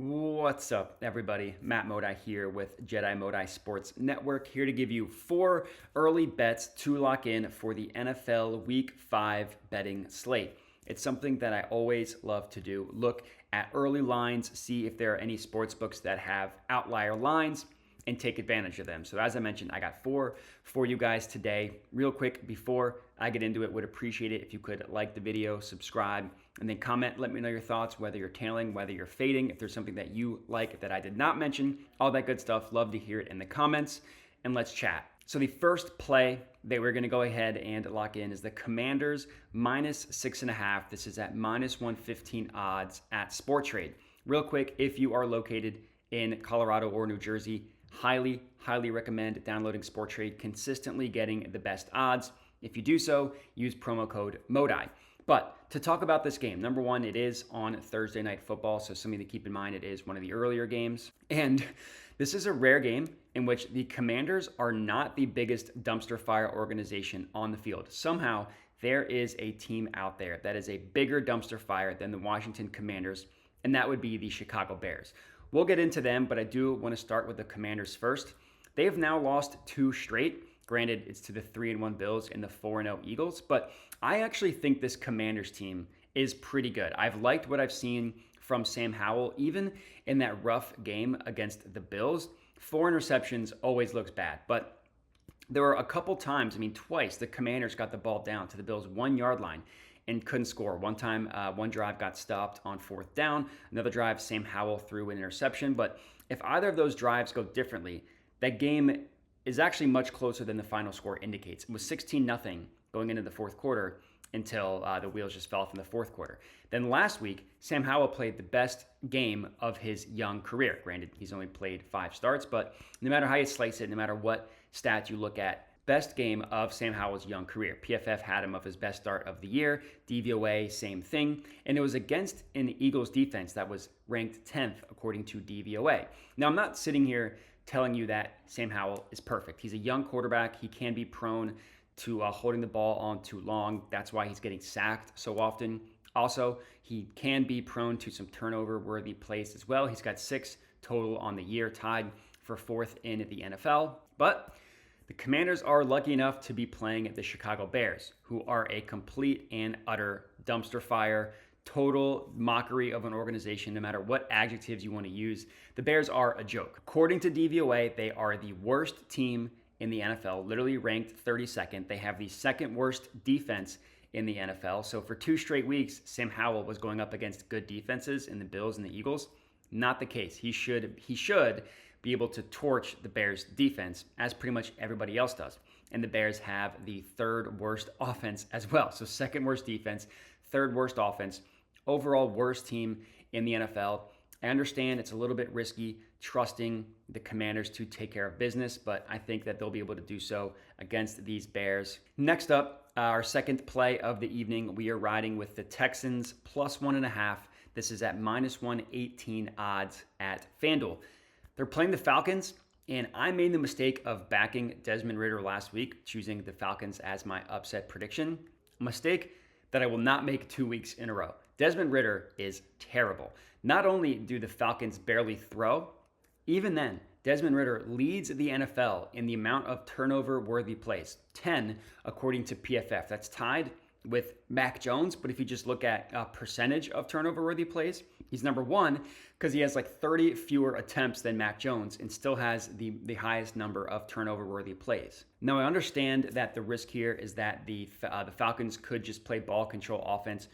What's up, everybody? Matt Modi here with Jedi Modi Sports Network, here to give you 4 early bets to lock in for the NFL Week 5 betting slate. It's something that I always love to do. Look at early lines, see if there are any sports books that have outlier lines, and take advantage of them. So as I mentioned, I got 4 for you guys today. Real quick, before I get into it, would appreciate it if you could like the video, subscribe, and then comment. Let me know your thoughts, whether you're tailing, whether you're fading, if there's something that you like that I did not mention, all that good stuff. Love to hear it in the comments, and let's chat. So the first play that we're going to go ahead and lock in is the Commanders minus 6.5. This is at minus 115 odds at Sporttrade. Real quick, if you are located in Colorado or New Jersey, highly recommend downloading Sporttrade, consistently getting the best odds. If you do so, use promo code MODI. But to talk about this game, number one, it is on Thursday Night Football, so something to keep in mind, it is one of the earlier games. And this is a rare game in which the Commanders are not the biggest dumpster fire organization on the field. Somehow, there is a team out there that is a bigger dumpster fire than the Washington Commanders, and that would be the Chicago Bears. We'll get into them, but I do want to start with the Commanders first. They have now lost 2 straight. Granted, it's to the 3-1 Bills and the 4-0 Eagles, but I actually think this Commanders team is pretty good. I've liked what I've seen from Sam Howell, even in that rough game against the Bills. 4 interceptions always looks bad, but there were a couple times, twice, the Commanders got the ball down to the Bills' 1-yard line and couldn't score. One time, one drive got stopped on 4th down. Another drive, Sam Howell threw an interception. But if either of those drives go differently, that game is actually much closer than the final score indicates. It was 16-0 going into the fourth quarter until the wheels just fell off in the fourth quarter. Then last week, Sam Howell played the best game of his young career. Granted, he's only played 5 starts, but no matter how you slice it, no matter what stats you look at, best game of Sam Howell's young career. PFF had him of his best start of the year. DVOA, same thing. And it was against an Eagles defense that was ranked 10th according to DVOA. Now, I'm not sitting here telling you that Sam Howell is perfect. He's a young quarterback. He can be prone to holding the ball on too long. That's why he's getting sacked so often. Also, he can be prone to some turnover-worthy plays as well. He's got 6 total on the year, tied for 4th in the NFL. But the Commanders are lucky enough to be playing the Chicago Bears, who are a complete and utter dumpster fire, total mockery of an organization, no matter what adjectives you want to use. The Bears are a joke. According to DVOA, they are the worst team in the NFL, literally ranked 32nd. They have the 2nd worst defense in the NFL. So for 2 straight weeks, Sam Howell was going up against good defenses in the Bills and the Eagles. Not the case. He should be able to torch the Bears defense, as pretty much everybody else does. And the Bears have the 3rd worst offense as well. So 2nd worst defense, 3rd worst offense, overall worst team in the NFL. I understand it's a little bit risky trusting the Commanders to take care of business, but I think that they'll be able to do so against these Bears. Next up, our second play of the evening, we are riding with the Texans plus 1.5. This is at minus 118 odds at FanDuel. They're playing the Falcons, and I made the mistake of backing Desmond Ridder last week, choosing the Falcons as my upset prediction. A mistake that I will not make 2 weeks in a row. Desmond Ridder is terrible. Not only do the Falcons barely throw, even then, Desmond Ridder leads the NFL in the amount of turnover-worthy plays, 10 according to PFF. That's tied with Mac Jones, but if you just look at a percentage of turnover-worthy plays, he's number 1 because he has like 30 fewer attempts than Mac Jones and still has the highest number of turnover-worthy plays. Now, I understand that the risk here is that the Falcons could just play ball control offense,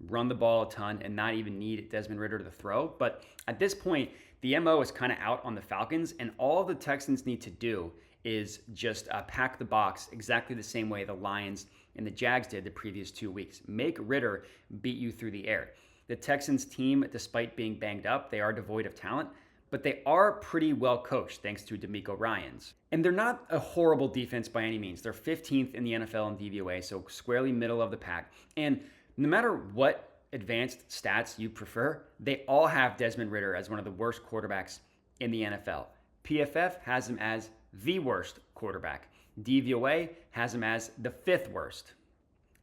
run the ball a ton, and not even need Desmond Ridder to throw. But at this point, the MO is kind of out on the Falcons, and all the Texans need to do is just pack the box exactly the same way the Lions and the Jags did the previous 2 weeks. Make Ridder beat you through the air. The Texans team, despite being banged up, they are devoid of talent, but they are pretty well coached thanks to DeMeco Ryans. And they're not a horrible defense by any means. They're 15th in the NFL in DVOA, so squarely middle of the pack. And no matter what advanced stats you prefer, they all have Desmond Ridder as one of the worst quarterbacks in the NFL. PFF has him as the worst quarterback. DVOA has him as the 5th worst.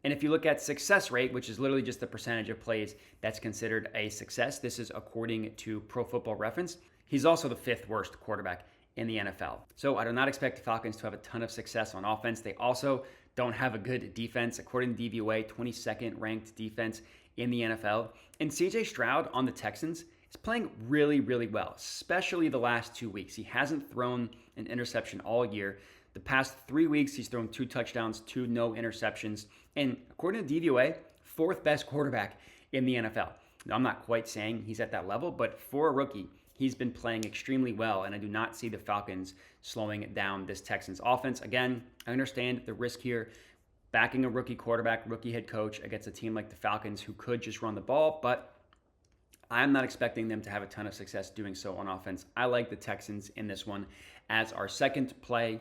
And if you look at success rate, which is literally just the percentage of plays that's considered a success, this is according to Pro Football Reference, he's also the 5th worst quarterback in the NFL. So I do not expect the Falcons to have a ton of success on offense. They also don't have a good defense. According to DVOA, 22nd ranked defense in the NFL. And CJ Stroud on the Texans is playing really, really well, especially the last 2 weeks. He hasn't thrown an interception all year. The past 3 weeks, he's thrown 2 touchdowns, 2 no interceptions. And according to DVOA, 4th best quarterback in the NFL. Now, I'm not quite saying he's at that level, but for a rookie, he's been playing extremely well, and I do not see the Falcons slowing down this Texans offense. Again, I understand the risk here, backing a rookie quarterback, rookie head coach against a team like the Falcons who could just run the ball, but I'm not expecting them to have a ton of success doing so on offense. I like the Texans in this one as our second play.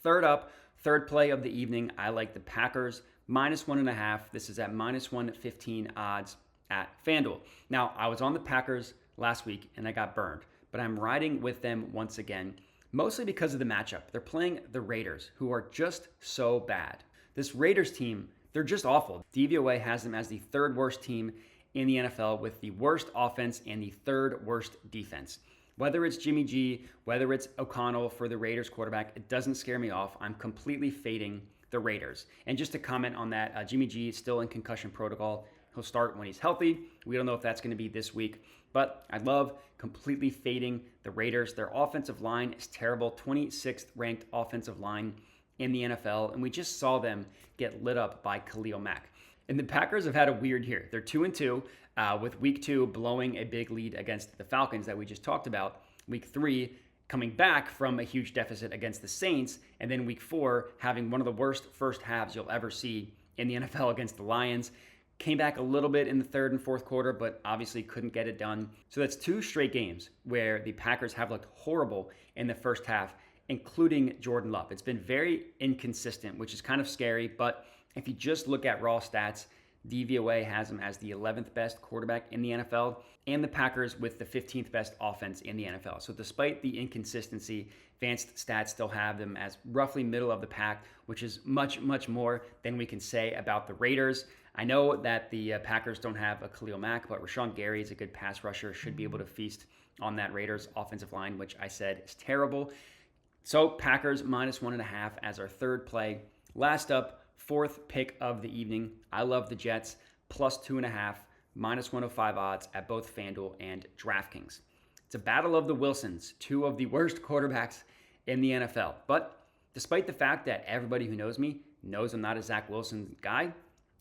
Third play of the evening, I like the Packers -1.5. This is at -115 odds at FanDuel. Now, I was on the Packers last week and I got burned, but I'm riding with them once again, mostly because of the matchup. They're playing the Raiders, who are just so bad. This Raiders team, they're just awful. DVOA has them as the 3rd worst team in the NFL with the worst offense and the 3rd worst defense. Whether it's Jimmy G, whether it's O'Connell for the Raiders quarterback, it doesn't scare me off. I'm completely fading the Raiders. And just to comment on that, Jimmy G is still in concussion protocol. He'll start when he's healthy. We don't know if that's going to be this week, but I love completely fading the Raiders. Their offensive line is terrible, 26th ranked offensive line in the NFL, and we just saw them get lit up by Khalil Mack. And the Packers have had a weird year. They're 2-2, with week 2 blowing a big lead against the Falcons that we just talked about. Week 3 coming back from a huge deficit against the Saints, and then week 4 having one of the worst first halves you'll ever see in the NFL against the Lions. Came back a little bit in the 3rd and 4th quarter, but obviously couldn't get it done. So that's 2 straight games where the Packers have looked horrible in the first half, including Jordan Love. It's been very inconsistent, which is kind of scary, but if you just look at raw stats, DVOA has him as the 11th best quarterback in the NFL, and the Packers with the 15th best offense in the NFL. So despite the inconsistency, advanced stats still have them as roughly middle of the pack, which is much, much more than we can say about the Raiders. I know that the Packers don't have a Khalil Mack, but Rashawn Gary is a good pass rusher, should be able to feast on that Raiders offensive line, which I said is terrible. So Packers -1.5 as our 3rd play. Last up, 4th pick of the evening. I love the Jets, +2.5, -105 odds at both FanDuel and DraftKings. It's a battle of the Wilsons, 2 of the worst quarterbacks in the NFL. But despite the fact that everybody who knows me knows I'm not a Zach Wilson guy,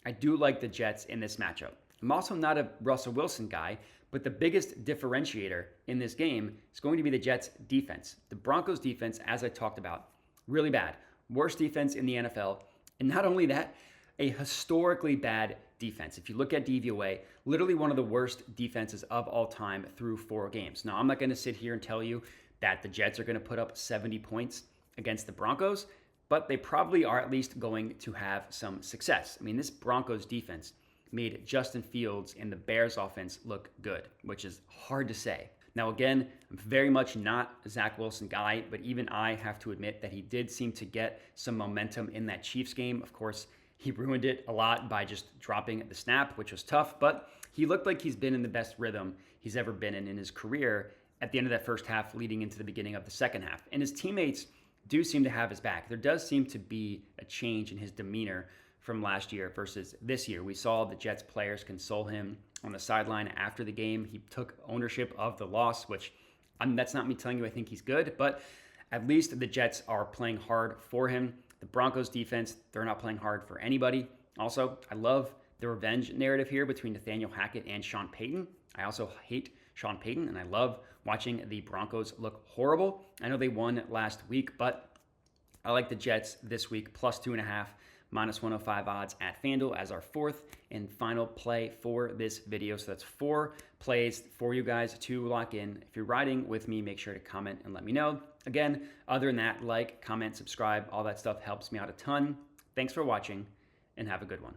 I do like the Jets in this matchup. I'm also not a Russell Wilson guy, but the biggest differentiator in this game is going to be the Jets' defense. The Broncos' defense, as I talked about, really bad. Worst defense in the NFL. And not only that, a historically bad defense. If you look at DVOA, literally one of the worst defenses of all time through 4 games. Now, I'm not going to sit here and tell you that the Jets are going to put up 70 points against the Broncos, but they probably are at least going to have some success. I mean, this Broncos defense made Justin Fields and the Bears offense look good, which is hard to say. Now, again, I'm very much not a Zach Wilson guy, but even I have to admit that he did seem to get some momentum in that Chiefs game. Of course, he ruined it a lot by just dropping the snap, which was tough, but he looked like he's been in the best rhythm he's ever been in his career at the end of that first half leading into the beginning of the second half. And his teammates do seem to have his back. There does seem to be a change in his demeanor from last year versus this year. We saw the Jets players console him on the sideline after the game. He took ownership of the loss, which that's not me telling you I think he's good, but at least the Jets are playing hard for him. The Broncos defense, they're not playing hard for anybody. Also, I love the revenge narrative here between Nathaniel Hackett and Sean Payton. I also hate Sean Payton, and I love watching the Broncos look horrible. I know they won last week, but I like the Jets this week, +2.5, -105 odds at FanDuel as our 4th and final play for this video. So that's 4 plays for you guys to lock in. If you're riding with me, make sure to comment and let me know. Again, other than that, like, comment, subscribe, all that stuff helps me out a ton. Thanks for watching, and have a good one.